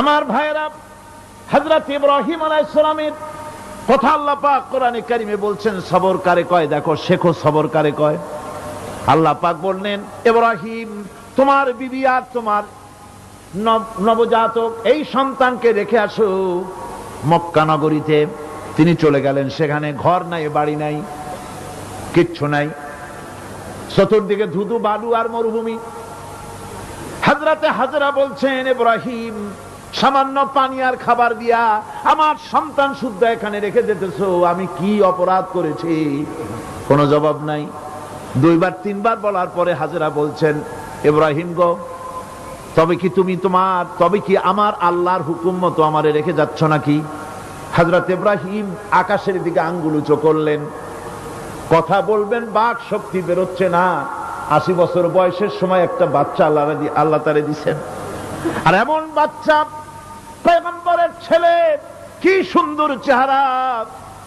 আমার ভাইরা, হযরত ইব্রাহিম আলাইহিস সালামের কথা আল্লাহ পাক কোরআনে কারিমে বলছেন সবর কারে কয়, দেখো শেখো সবর কারে কয়। আল্লাহ পাক বললেন, ইব্রাহিম তোমার বিবি আর তোমার নবজাতক এই সন্তানকে রেখে আসো মক্কা নগরীতে। তিনি চলে গেলেন, সেখানে ঘর নাই, বাড়ি নাই, কিচ্ছু নাই, চতুর্দিকে ধুধু বালু আর মরুভূমি। হযরতে হাজরা বলছেন, ইব্রাহিম সামান্য পানি আর খাবার দিয়া আমার সন্তান শুদ্ধ এখানে রেখে যেতেছো, আমি কি অপরাধ করেছি? কোনো জবাব নাই। দুইবার তিনবার বলার পরে হাজরা বলছেন, ইব্রাহিম গো, তবে কি আমার আল্লাহর হুকুম মতো আমারে রেখে যাচ্ছ নাকি? হযরত ইব্রাহিম আকাশের দিকে আঙ্গুল উঁচু করলেন। কথা বলবেন, বাক শক্তি বেরোচ্ছে না। 80 বছর বয়সের সময় একটা বাচ্চা আল্লাহ তারে দিচ্ছেন, আর এমন বাচ্চা পয়গম্বরের ছেলে, কি সুন্দর চেহারা,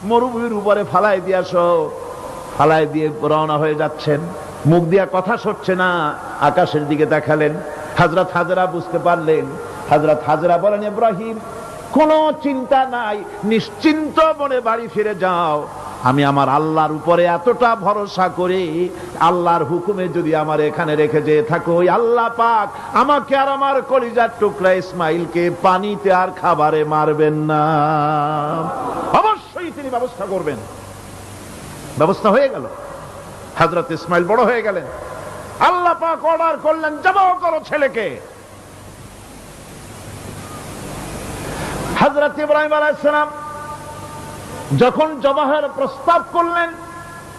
মরুভূমির উপরে ফালাই দিয়ে রওনা হয়ে যাচ্ছেন। মুখ দিয়া কথা সরছে না, আকাশের দিকে দেখালেন। হযরত হাজরা বুঝতে পারলেন। হযরত হাজরা বলেন, ইব্রাহিম কোনো চিন্তা নাই, নিশ্চিন্ত মনে বাড়ি ফিরে যাও। আমি আমার আল্লাহর উপরে এতটা ভরসা করে আল্লাহর হুকুমে যদি আমার এখানে রেখে যেয়ে থাকো, ওই আল্লাহ পাক আমাকে আর আমার কলিজার টুকরা ইসমাইলকে পানিতে আর খাবারে মারবেন না, অবশ্যই তিনি ব্যবস্থা করবেন। ব্যবস্থা হয়ে গেল। হযরত ইসমাইল বড় হয়ে গেলেন। আল্লাহ পাক অর্ডার করলেন, জবাহ করো ছেলেকে। হযরত ইব্রাহিম আলাইহিস সালাম যখন জবাহের প্রস্তাব করলেন,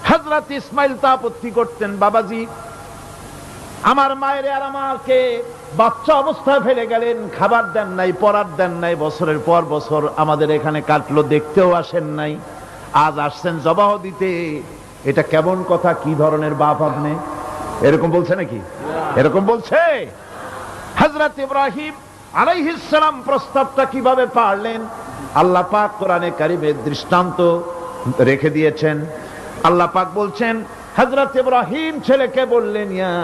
হযরত ইসমাইল তা আপত্তি করতেন, বাবাজি আমার মায়ের আর আমাকে বাচ্চা অবস্থায় ফেলে গেলেন, খাবার দেন নাই, পরার দেন নাই, বছরের পর বছর আমাদের এখানে কাটলো, দেখতেও আসেন নাই, আজ আসছেন জবাহ দিতে। এটা কেমন কথা? কি ধরনের বাপ আপনি? এরকম বলছে নাকি? এরকম বলছে? হযরত ইব্রাহিম আলাইহিস সালাম প্রস্তাবটা কিভাবে পারলেন? আল্লাহ পাক কোরআনে কারিমে দৃষ্টান্ত রেখে দিয়েছেন। আল্লাহ পাক বলছেন, হযরত ইব্রাহিম ছেলেকে বললেন, ইয়া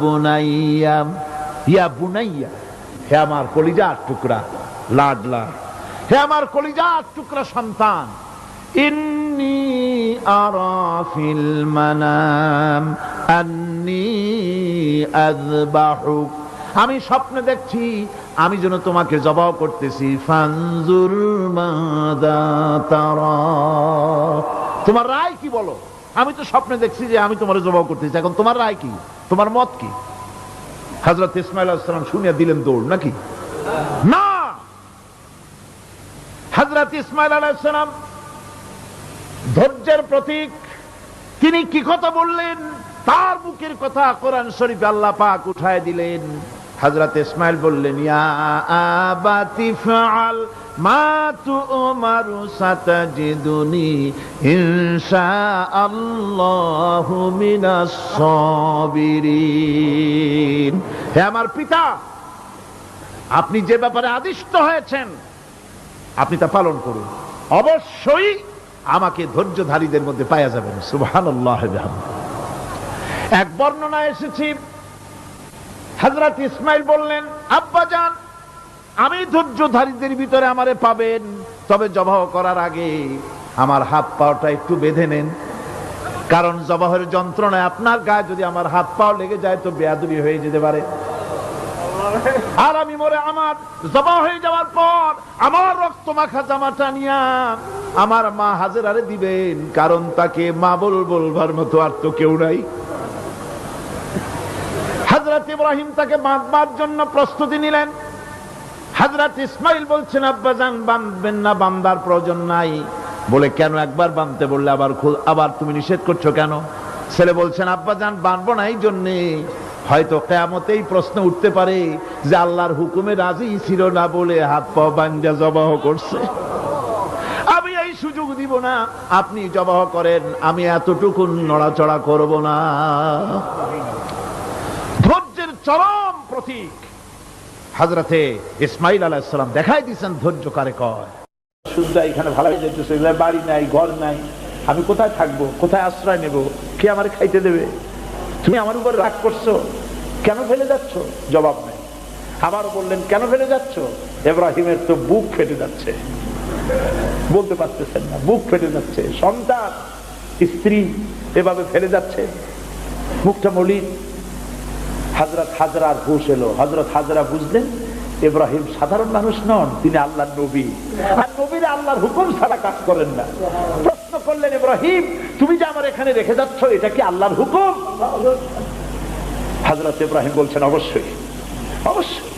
বুনাইয়া, ইয়া বুনাইয়া, হে আমার কলিজার টুকরা লাডলা, হে আমার কলিজার টুকরা সন্তান, ইন্নী আরা ফিল মানাম আন্নী আযবাহুক, আমি স্বপ্নে দেখছি আমি যেন তোমাকে জবাহ করতেছি। ফানজুর মাযা তারা, তোমার রায় কি বলো? আমি তো স্বপ্নে দেখছি যে আমি তোমার জবাহ করতেছি, এখন তোমার রায় কি, তোমার মত কি? হযরত ইসমাঈল আলাইহিস সালাম শুনিয়া দিলেন দৌড়, নাকি না? হযরত ইসমাঈল আলাইহিস সালাম ধৈর্যের প্রতীক। তিনি কি কথা বললেন? তার মুখের কথা কোরআন শরীফে আল্লাহ পাক উঠায় দিলেন। হযরত ইসমাঈল বললেন, ইয়া আবাতি ফাআল মা তু'মারু সাতাজিদুনি ইনশাআল্লাহু মিনাস সাবিরিন, হে আমার পিতা, আপনি যে ব্যাপারে আদিষ্ট হয়েছেন আপনি তা পালন করুন, অবশ্যই আমাকে ধৈর্যধারীদের মধ্যে পাওয়া যাবেন। সুবহানাল্লাহ। এক বর্ণনায় এসেছে, হযরত ইসমাঈল বললেন, আব্বাজান আমি ধৈর্যধারীদের ভিতরে আমারে পাবেন, তবে জবাহ করার আগে আমার হাত পাটা একটু বেঁধে নেন, কারণ জবাহের যন্ত্রণায় আপনার গায়ে যদি আমার হাত পাও লেগে যায় তো বেয়াদবি হয়ে যেতে পারে। আর আমি মরে আমার জবাহ হয়ে যাওয়ার পর আমার রক্ত মাখা জামাটা নিয়া আমার মা হাজেরারে দিবেন, কারণ তাকে মা বলবার মতো আর তো কেউ নাই। হযরত ইব্রাহিম তাকে বাঁধবার জন্য প্রস্তুতি নিলেন। হযরত ইসমাঈল বলছেন, আব্বাজান বাঁধবেন না, বাঁধার প্রয়োজন নাই। বলে, কেন? একবার বাঁধতে বললে আবার তুমি নিষেধ করছো কেন? ছেলে বলছেন, আব্বাজান বাঁধবো না এই জন্যে, হয়তো কিয়ামতেই প্রশ্ন উঠতে পারে যে আল্লাহর হুকুমে রাজি ছিল না বলে হাত পা বাঁধা জবাহ করছে, আমি এই সুযোগ দিব না, আপনি জবাহ করেন, আমি এতটুকু নড়াচড়া করব না। ধৈর্যের চরম প্রতীক হযরতে ইসমাঈল আলাইহিস সালাম দেখাই দিয়েছেন ধৈর্য কারে কয়। শুদ্ধ এখানে ভালো হয়ে যাইতেছে, বাড়ি নাই, ঘর নাই, আমি কোথায় থাকবো, কোথায় আশ্রয় নেব, কে আমারে খাইতে দেবে? তুমি আমার উপর রাগ করছো, কেন ফেলে যাচ্ছ? জবাব নেই। আবার বললেন কেন ফেলে যাচ্ছ? ইব্রাহিমের তো বুক ফেটে যাচ্ছে, বলতে পারতেছেন না, বুক ফেটে যাচ্ছে, সন্তান স্ত্রী এভাবে ফেলে যাচ্ছে, মুখটা মলিন। হযরত হাজরার হুঁশ এলো। হযরত হাজরা বুঝলেন ইব্রাহিম সাধারণ মানুষ নন, তিনি আল্লাহর নবী, আর নবীরা আল্লাহর হুকুম ছাড়া কাজ করেন না। প্রশ্ন করলেন, ইব্রাহিম তুমি যে আমার এখানে রেখে যাচ্ছ এটা কি আল্লাহর হুকুম? হযরত ইব্রাহিম বলছেন অবশ্যই, অবশ্যই।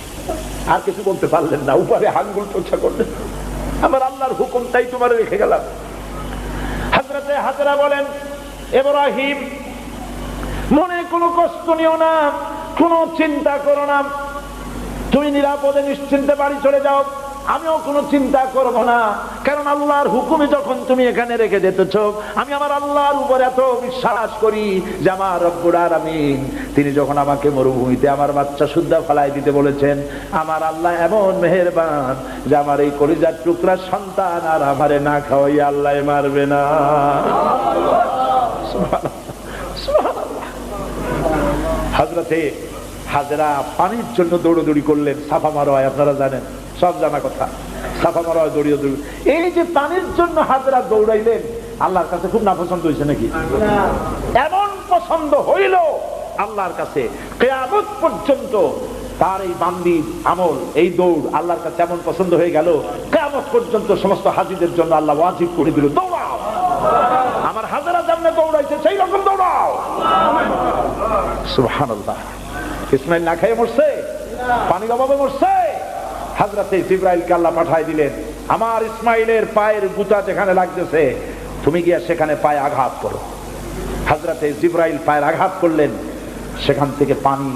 আর কিছু বলতে পারলেন না, উপরে আঙ্গুল চর্চা করলেন, আমার আল্লাহর হুকুম তাই তোমার রেখে গেলাম। হযরত হাজরা বলেন, ইব্রাহিম মনে কোনো কষ্ট নিও না, কোনো চিন্তা করো না, তুমি নিরাপদে নিশ্চিন্তে বাড়ি চলে যাও, আমিও কোনো চিন্তা করব না, কারণ আল্লাহর হুকুমে যখন তুমি এখানে রেখে যেতেছ, আমি আমার আল্লাহর উপর এত বিশ্বাস করি যে আমার রব্বুল আলামিন তিনি যখন আমাকে মরুভূমিতে আমার বাচ্চা সুদ্ধা ফেলাই দিতে বলেছেন, আমার আল্লাহ এমন মেহেরবান যে আমার এই কলিজার টুকরা সন্তান আর আমারে না খাওয়াই আল্লাহ মারবে না। হযরতে হাজরা পানির জন্য দৌড়দৌড়ি করলেন। সাফা মারোয়া আপনারা জানেন, সব জানা কথা, সাফা মারোয়া দৌড়িয়ে দৌড়ি। এই যে পানির জন্য হাজরা দৌড়াইলেন, আল্লাহর কাছে খুব নাপছন্দ হয়েছে নাকি? এমন পছন্দ হইল আল্লাহর কাছে, কিয়ামত পর্যন্ত তার এই বান্দির আমল, এই দৌড় আল্লাহর কাছে এমন পছন্দ হয়ে গেল, কিয়ামত পর্যন্ত সমস্ত হাজীদের জন্য আল্লাহ ওয়াজিব করে দিল, দৌড়াও, আমার হাজরা যেমন দৌড়াইছে সেই রকম দৌড়াও। সুবহানাল্লাহ। ইসমাইল না খেয়ে মরছে, পানির অভাবে মরছে। হযরতে জিবরাইলকে আল্লাহ পাঠায় দিলেন, আমার ইসমাইলের পায়ের গুতা যেখানে লাগতেছে তুমি গিয়ে সেখানে পায়ে আঘাত করো। হযরতে জিবরাইল পায়ের আঘাত করলেন, সেখান থেকে পানি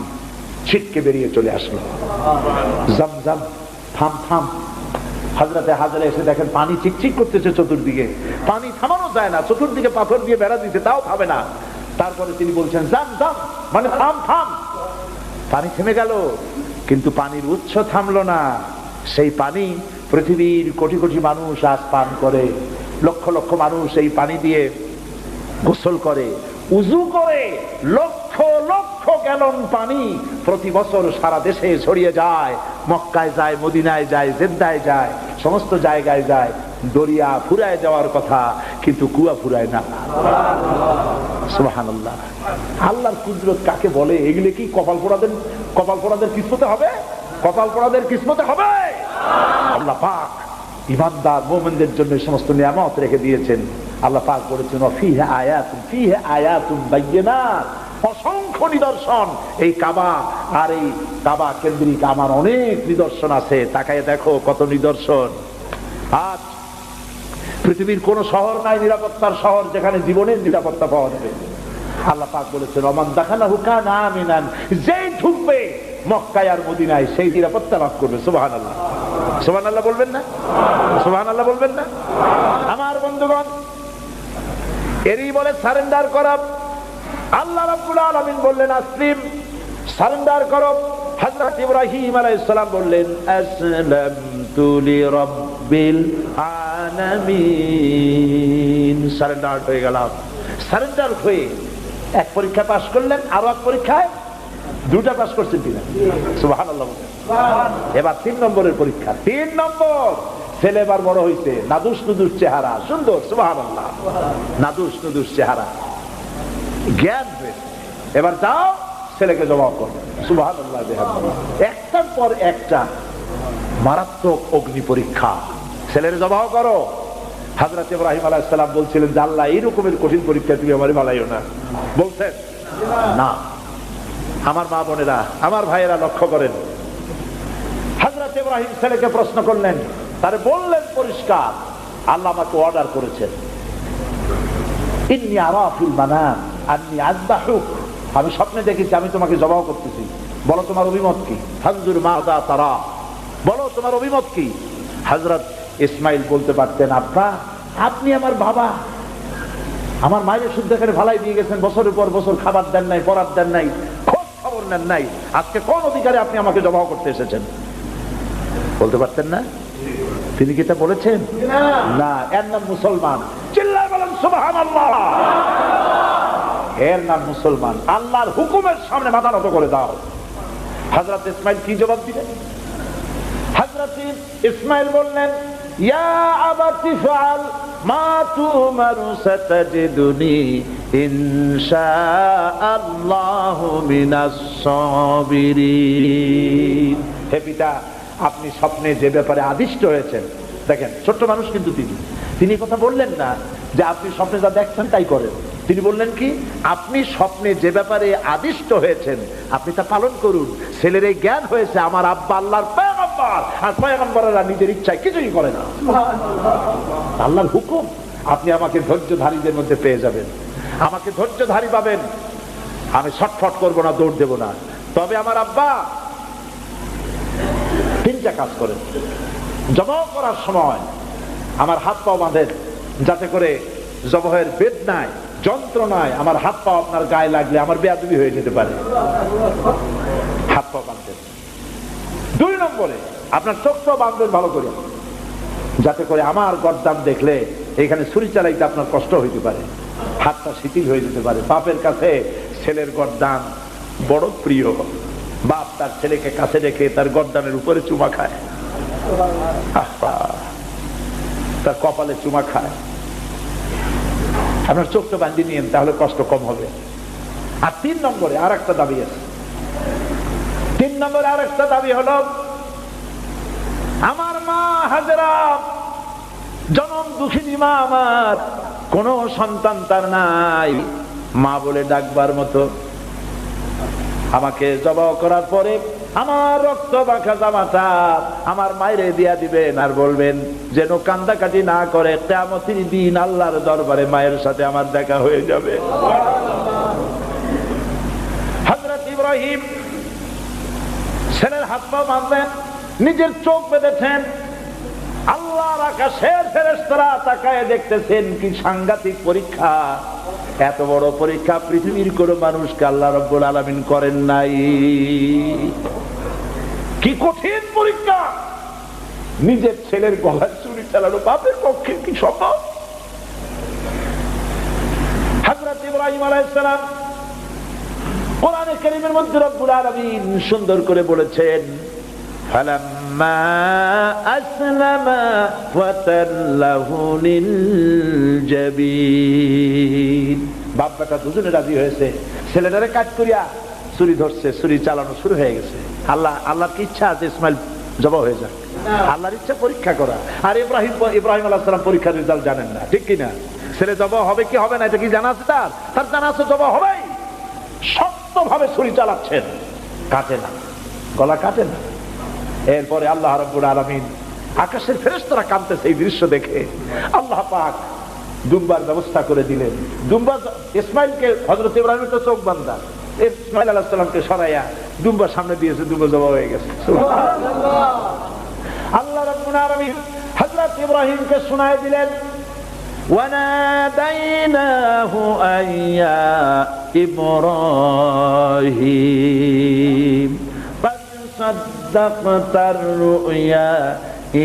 ছিটকে বেরিয়ে চলে আসলো। জমজম, থাম থাম। হযরতে হাজরা এসে দেখেন পানি চিকচিক করতেছে চতুর্দিকে, পানি থামানো যায় না, চতুর্দিকে পাথর দিয়ে বেড়া দিতে, তাও থামে না। তারপরে তিনি বলছেন জাম জাম, মানে থাম থাম। পানি থেমে গেল, কিন্তু পানির উৎস থামলো না। সেই পানি পৃথিবীর কোটি কোটি মানুষ আজ পান করে, লক্ষ লক্ষ মানুষ এই পানি দিয়ে গোসল করে, উযু করে। লক্ষ লক্ষ গ্যালন পানি প্রতি বছর সারা দেশে ছড়িয়ে যায়, মক্কায় যায়, মদিনায় যায়, জেদ্দায় যায়, সমস্ত জায়গায় যায়। দরিয়া ফুরায় যাওয়ার কথা, কিন্তু কুয়া ফুরায় না। সুবহানাল্লাহ। আল্লাহর কুদরত কাকে বলে? এগুলো কি কপাল পোড়াদের কিসমতে হবে? কপাল পোড়াদের কিসমতে হবে? আল্লাহ পাক ঈমানদার মুমিনদের জন্য সমস্ত নিয়ামত রেখে দিয়েছেন। আল্লাহ পাক বলেছেন ফিহা আয়াতুন বায়্যিনাত, অসংখ্য নিদর্শন। এই কাবা আর এই কাবা কেন্দ্রিক আমার অনেক নিদর্শন আছে, তাকায় দেখো কত নিদর্শন। আজ পৃথিবীর কোন শহর নাই নিরাপত্তার শহর যেখানে জীবনের নিরাপত্তা পাওয়া যাবে। আল্লাহ পাক বলেছেন ওমান দাখালাহু কানা আমিনান, যেই ঢুকবে মক্কায় আর মদিনায় সেই নিরাপত্তা লাভ করবে। সুবহানাল্লাহ, সুবহানাল্লাহ বলবেন না? সুবহানাল্লাহ বলবেন না? আমার বন্ধুগণ, এরই বলে সারেন্ডার করা। আল্লাহ রাব্বুল আলামিন বললেন আসলিম, সারেন্ডার করো। হযরত ইব্রাহিম আলাইহিস সালাম বললেন আসলামতু লিরাব্বিল আলামিন, সারেন্ডার হয়ে গেলাম। সারেন্ডার হয়ে এক পরীক্ষা পাস করলেন, আরো এক পরীক্ষায় দুটা পাস করছেন কিনা? সুবহানাল্লাহ। এবার 3 নম্বরের পরীক্ষা, 3 নম্বর। ছেলে এবার বড় হয়েছে, নাদুস নুদুস চেহারা, সুন্দর। সুবহানাল্লাহ, নাদুস নুদুস চেহারা, জ্ঞান হয়েছে। এবার যাও ছেলেকে জবাব করো। সুবহানাল্লাহ। একটার পর একটা মারাত্মক অগ্নি পরীক্ষা, ছেলের জবাব করো। হযরত ইব্রাহিম আলাইহিস সালাম বলছিলেন যে আল্লাহ এই রকমের কঠিন পরীক্ষা তুমি আমারে বানাইও না। বলছেন না। আমার মা বোনেরা, আমার ভাইয়েরা লক্ষ্য করেন, হযরত ইব্রাহিম ছেলেকে প্রশ্ন করলেন, তারে বললেন পরিষ্কার, আল্লাহ আমাকে অর্ডার করেছেন ইন্নী আরা ফিল মানাম আন্নী আযবাহুক, আমি স্বপ্নে দেখেছি আমি তোমাকে জবাই করতেছি, বলো তোমার অভিমত কি? ফানজুর মাযা তারা, বলো তোমার অভিমত কি? হযরত ইসমাইল বলতে পারতেন আপনি আমার বাবা, আমার মায়ের শুদ্ধ করে ভালাই দিয়ে গেছেন, বছরের পর বছর খাবার দেন নাই, পরার দেন নাই, খোঁজ খবর নেন নাই, আজকে কোন অধিকারে আপনি আমাকে জবাই করতে এসেছেন? বলতে পারতেন না? তিনি কি তা বলেছেন? না। এর নাম মুসলমান। চিল্লায় বলেন সুবহানাল্লাহ। এর নাম মুসলমান। আল্লাহর হুকুমের সামনে মাথা নত করে দাও। হযরত ইসমাইল কি জবাব দিলেন? হযরত ইসমাইল বললেন, ইয়া আবাতি ফাআল মা তুমারু সাতাজিদুনি ইনশাআল্লাহু মিনাস সাবিরিন। হে পিতা, আপনি স্বপ্নে যে ব্যাপারে আদিষ্ট হয়েছেন, দেখেন ছোট্ট মানুষ কিন্তু তিনি কথা বললেন না যে আপনি স্বপ্নে যা দেখছেন তাই করেন। তিনি বললেন কি, আপনি স্বপ্নে যে ব্যাপারে আদিষ্ট হয়েছেন আপনি তা পালন করুন। ছেলের এই জ্ঞান হয়েছে আমার আব্বা আল্লাহর পয়গম্বর, আর পয়গম্বরেরা নিজের ইচ্ছায় কিছুই করে না, আল্লাহর হুকুম। আপনি আমাকে ধৈর্যধারীদের মধ্যে পেয়ে যাবেন, আমাকে ধৈর্যধারী পাবেন। আমি ছটফট করবো না, দৌড় দেব না। তবে আমার আব্বা তিনটা কাজ করেন। জবাব করার সময় আমার হাত পা বাঁধেন, যাতে করে জবাহের বেদনায় যন্ত্রণায় আমার হাত পা আপনার গায়ে লাগলে আমার বেয়াদবি হয়ে যেতে পারে। হাত পা বাঁধবেন। 2 নম্বরে আপনার চোখটাও বাঁধবেন ভালো করে, যাতে করে আমার গর্দান দেখলে এখানে ছুরি চালাইতে আপনার কষ্ট হইতে পারে, হাতটা শিথিল হয়ে যেতে পারে। বাপের কাছে ছেলের গর্দান বড় প্রিয়। বাপ তার ছেলেকে কাছে রেখে তার গর্দানের উপরে চুমা খায়, তার কপালে চুমা খায়। আপনার চোখটা বাঁধিয়ে নিয়েন, তাহলে কষ্ট কম হবে। আর 3 নম্বরে আর একটা দাবি আছে। 3 নম্বরে আর একটা দাবি হলো, আমার মা হাজেরা জনম দুঃখিনী মা, আমার কোন সন্তান তার নাই, মা বলে ডাকবার মতো। আমাকে জবাই করার পরে আমার রক্ত মাখা জামাটা আমার মায়েরে দিয়া দিবেন, আর বলবেন যেন কান্দাকাটি না করে, কিয়ামতের দিন আল্লাহর দরবারে মায়ের সাথে আমার দেখা হয়ে যাবে। হযরত ইব্রাহিম ছেলের হাত পা বাঁধলেন, নিজের চোখ বেঁধেছেন। আল্লাহর আকাশের ফেরেশতারা তাকায় দেখতেছেন, কি সাংঘাতিক পরীক্ষা। এত বড় পরীক্ষা পৃথিবীর কোন মানুষকে আল্লাহ রাব্বুল আলামিন করেন নাই। কি কঠিন পরীক্ষা! নিজের ছেলের গলায় ছুরি চালানো বাপের পক্ষে কি সম্ভব? হযরত ইব্রাহিম আলাইহিস সালাম কোরআনে কারীমের মধ্যে রব্বুল আলামিন সুন্দর করে বলেছেন, ফালাম্মা আসলামা ওয়া তাল্লাহু লিল জাবিন। বাপ বেটা দুজনে রাজি হয়েছে, ছেলেটারে কাট করিয়া ছুরি ধরছে, ছুরি চালানো শুরু হয়ে গেছে। আল্লাহর কি ইচ্ছা আছে ইসমাইল জবাই হয়ে যাক, আল্লাহর ইচ্ছা পরীক্ষা করা। আর ইব্রাহিম আলাইহিস সালাম পরীক্ষার রেজাল্ট জানেন না, ঠিক কি না? ছেলে জবাই হবে কি হবে না এটা কি জানা আছে? তার জানা আছে জবাই হবেই। শক্তভাবে ছুরি চালাচ্ছেন, কাটে না, গলা কাটে না। এরপরে আল্লাহ রাব্বুল আলামিন, আকাশের ফেরেশতারা কাঁদতেছে এই দৃশ্য দেখে। আল্লাহ পাক দুম্বার ব্যবস্থা করে দিলেন। দুম্বা ইসমাইলকে, হযরত ইব্রাহিমের তো চোখ বাঁধা, ইসমাইল আলাইহিস সালামকে সরাইয়া দুম্বার সামনে দিয়েছে, দুম্বা জবাই হয়ে গেছে। আল্লাহ রাব্বুল আলামিন হযরত ইব্রাহিমকে শোনায় দিলেন, ওয়ানাদাইনাহু আইয়া ইব্রাহিম সাদ্দাকতার রুয়া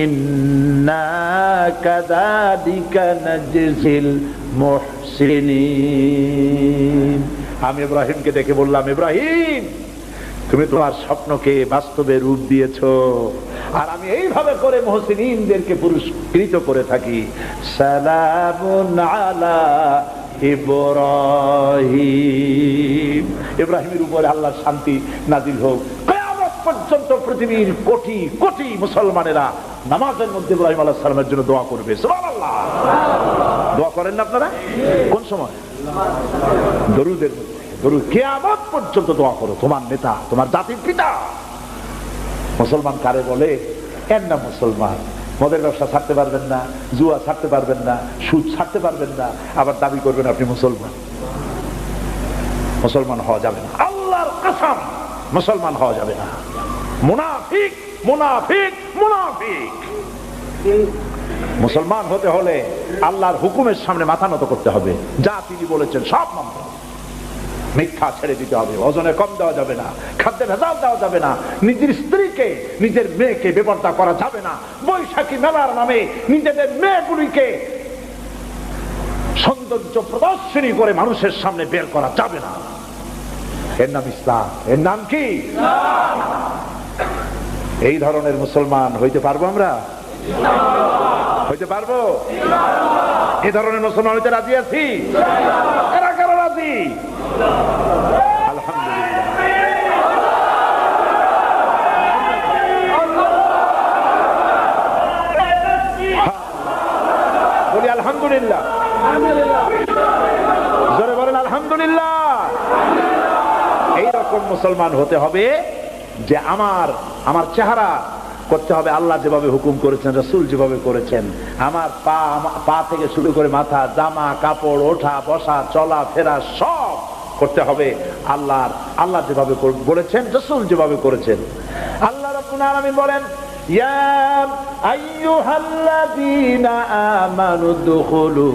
ইন্না কাযালিকা নাজজিল মুহসিনিন। আমি ইব্রাহিমকে দেখে বললাম, ইব্রাহিম তুমি তোমার স্বপ্নকে বাস্তবে রূপ দিয়েছো, আর আমি এইভাবে করে মুহসিনিনদেরকে পুরস্কৃত করে থাকি। সালামুন আলা ইব্রাহিম। ইব্রাহিমের উপরে আল্লাহর শান্তি নাজিল হোক। কিয়ামত পর্যন্ত পৃথিবীর কোটি কোটি মুসলমানেরা নামাজের মধ্যে ইব্রাহিম আলাইহিস সালামের জন্য দোয়া করবে। সুবহানাল্লাহ। দোয়া করেন না আপনারা? কোন সময়? দরুদের মধ্যে। দরুদ কিয়ামত পর্যন্ত দোয়া করো, তোমার নেতা, তোমার জাতির পিতা। মুসলমান কারে বলে? এর নাম মুসলমান। মদের ব্যবসা ছাড়তে পারবেন না, জুয়া ছাড়তে পারবেন না, সুদ ছাড়তে পারবেন না, আবার দাবি করবেন আপনি মুসলমান। মুসলমান হওয়া যাবে না, আল্লাহর কসম মুসলমান হওয়া যাবে না। মুনাফিক মুনাফিক মুনাফিক। মুসলমান হতে হলে আল্লাহর হুকুমের সামনে মাথা নত করতে হবে, যা তিনি বলেছেন সব মানতে হবে। মিথ্যা ছেড়ে দিতে হবে, ওজনে কম দেওয়া যাবে না, খাদ্যে ভেজাল দেওয়া যাবে না, নিজের স্ত্রীকে নিজের মেয়েকে বেপরদা করা যাবে না, বৈশাখী মেলার নামে নিজেদের মেয়েগুলিকে সৌন্দর্য প্রদর্শনী করে মানুষের সামনে বের করা যাবে না। এর নাম ইসলাম। এর নাম কি? এই ধরনের মুসলমান হইতে পারবো আমরা? হইতে পারবো? এই ধরনের মুসলমান হইতে রাজি আছি? কারা কারা রাজি? বলি আলহামদুলিল্লাহ। জোরে বলেন আলহামদুলিল্লাহ। এইরকম মুসলমান হতে হবে যে আমার চেহারা করতে হবে আল্লাহ যেভাবে হুকুম করেছেন, রাসূল যেভাবে করেছেন। আমার পা থেকে শুরু করে মাথা, জামা কাপড়, ওঠা বসা, চলা ফেরা সব করতে হবে আল্লাহ যেভাবে বলেছেন, রাসূল যেভাবে করেছেন। আল্লাহ রাব্বুল আলামিন বলেন, ইয়া আইয়ুহাল্লাযীনা আমানু দুখুলু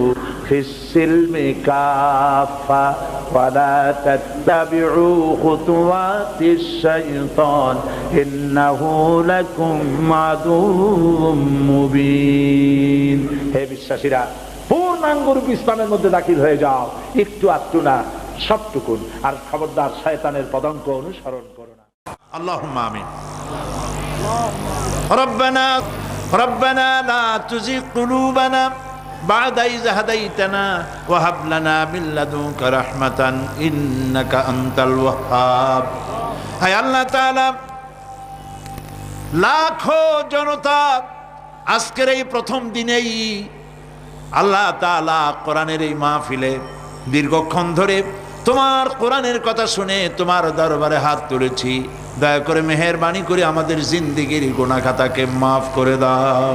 ফিস-সিলমি কাফা ওয়া লা তাত্তাবিউ খুতুওয়াতিশ শাইতান ইন্নাহু লাকুম আদুউম মুবিন। হে বিশ্বাসীরা, পূর্ণাঙ্গ রূপে ইসলামের মধ্যে দাখিল হয়ে যাও, একটু আধটু না, সবটুকুন। আর খবরদার শয়তানের পদাঙ্ক অনুসরণ করো না। আল্লাহুম্মা আমিন। রব্বানা লা তুযিগ কুলুবানা বা'দা ইয হাদাইতানা ওয়া হাব লানা মিন লাদুনকা রাহমাতান ইন্নাকা আনতাল ওয়াহ্হাব। হে আল্লাহ তাআলা, লাখো জনতা আজকের এই প্রথম দিনেই আল্লাহ তাআলা কোরআনের এই মাহফিলে দীর্ঘক্ষণ ধরে তোমার কোরআনের কথা শুনে তোমার দরবারে হাত তুলেছি। দয়া করে মেহেরবানি করে আমাদের জিন্দেগির গুনাহ খাতাকে মাফ করে দাও।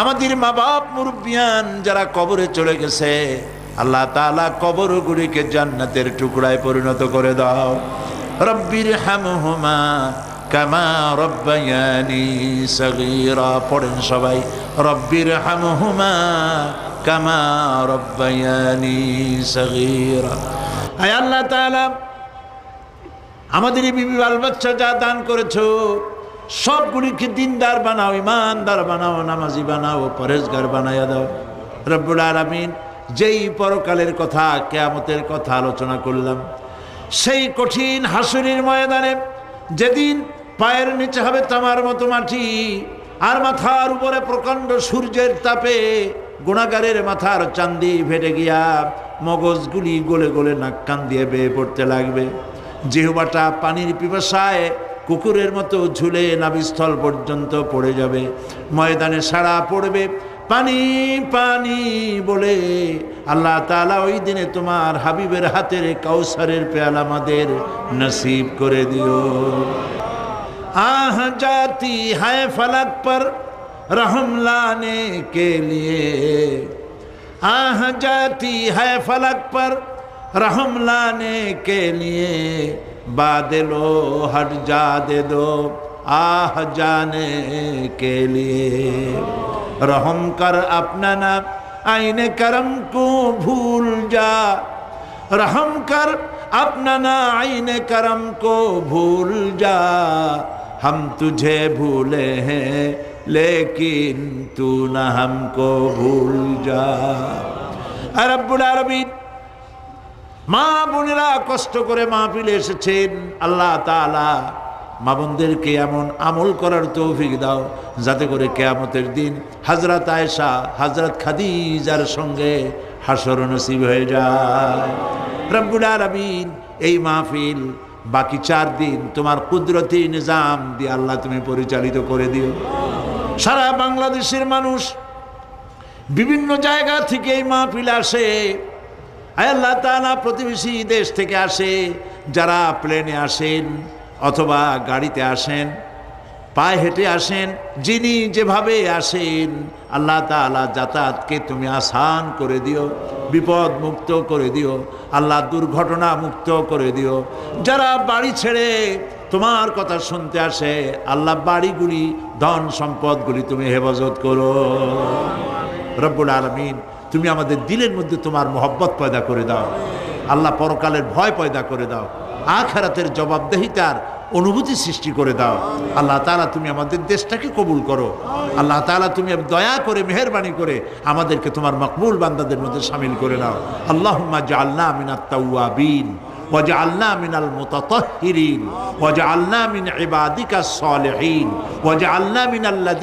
আমাদের মা বাপ মুরব্বিয়ান যারা কবরে চলে গেছে, আল্লাহ তাআলা কবরগুলিকে জান্নাতের টুকরায় পরিণত করে দাও। রব্বির হামহুমা কামা রব্বায়ানি সগীরা। পড়েন সবাই, রব্বির হামহুমা কামা রব্বায়ানি সগীরা। আয় আল্লাহ তাআলা, আমাদের এই বিবি বাল বাচ্চা যা দান করেছো সবগুলিকে দিনদার বানাও, ইমানদার বানাও, নামাজি বানাও, পরেজগার বানাইয়া দাও। রব্বুল আলামিন, যেই পরকালের কথা, কিয়ামতের কথা আলোচনা করলাম, সেই কঠিন হাসরের ময়দানে যেদিন পায়ের নিচে হবে তামার মতো মাটি, আর মাথার উপরে প্রকাণ্ড সূর্যের তাপে গুনাহগারের মাথার চান্দি ফেটে গিয়া মগজগুলি গলে গলে নাক কান দিয়ে বেয়ে পড়তে লাগবে। জিহ্বাটা পানির পিপাসায় কুকুরের মতো ঝুলে নাভিস্থল পর্যন্ত পড়ে যাবে। ময়দানে সাড়া পড়বে, পানি পানি বলে। আল্লাহ তাআলা ওই দিনে তোমার হাবিবের হাতের কাউসারের পেয়ালা আমাদের নসিব করে দিও। আহ জাতি হ্যায় ফলক पर रहम लाने के लिए, आह जाती है फलक पर रहम लाने के लिए, बादलो हट जा दे दो आह जाने के लिए। रहम कर अपना ना आईने करम को भूल जा, रहम कर अपना ना आईने करम को भूल जा। हम तुझे भूले हैं लेकिन तू न हमको भूल जा। রব্বুল আলামিন, মা বোনেরা কষ্ট করে মাহফিলে এসেছেন, আল্লাহ তাআলা মা বোনদেরকে এমন আমল করার তৌফিক দাও যাতে করে কিয়ামতের দিন হযরত আয়েশা, হযরত খাদিজার সঙ্গে হাসর নসিব হয়ে যায়। রব্বুল আলামিন, এই মাহফিল বাকি 4 দিন তোমার কুদরতি নিজাম দিয়ে আল্লাহ তুমি পরিচালিত করে দিও। সারা বাংলাদেশের মানুষ বিভিন্ন জায়গা থেকে এই মাহফিল আসে। আল্লাহ তাআলা প্রতিবেশী দেশ থেকে আসে, যারা প্লেনে আসেন অথবা গাড়িতে আসেন, পায়ে হেঁটে আসেন, যিনি যেভাবে আসেন, আল্লাহ তাআলা যাতায়াতকে তুমি আসান করে দিও, বিপদ মুক্ত করে দিও, আল্লাহ দুর্ঘটনা মুক্ত করে দিও। যারা বাড়ি ছেড়ে তোমার কথা শুনতে আসে, আল্লাহ বাড়িগুলি, ধন সম্পদগুলি তুমি হেফাজত করো। রব্বুল আলামিন, তুমি আমাদের দিলের মধ্যে তোমার মহব্বত পয়দা করে দাও। আল্লাহ পরকালের ভয় পয়দা করে দাও, আখিরাতের জবাবদেহিতার অনুভূতি সৃষ্টি করে দাও। আল্লাহ তাআলা, তুমি আমাদের দেশটাকে কবুল করো। আল্লাহ তাআলা, তুমি দয়া করে মেহেরবানি করে আমাদেরকে তোমার মকবুল বান্দাদের মধ্যে শামিল করে নাও। আল্লাহুম্মা জাআলনা মিনাত তাওয়াবিন ওয়াজআলনা মিনাল মুতাতাহহিরিন ওয়াজআলনা মিন ইবাদিকাস সালিহিন ওয়াজআলনা মিনাল্লাযী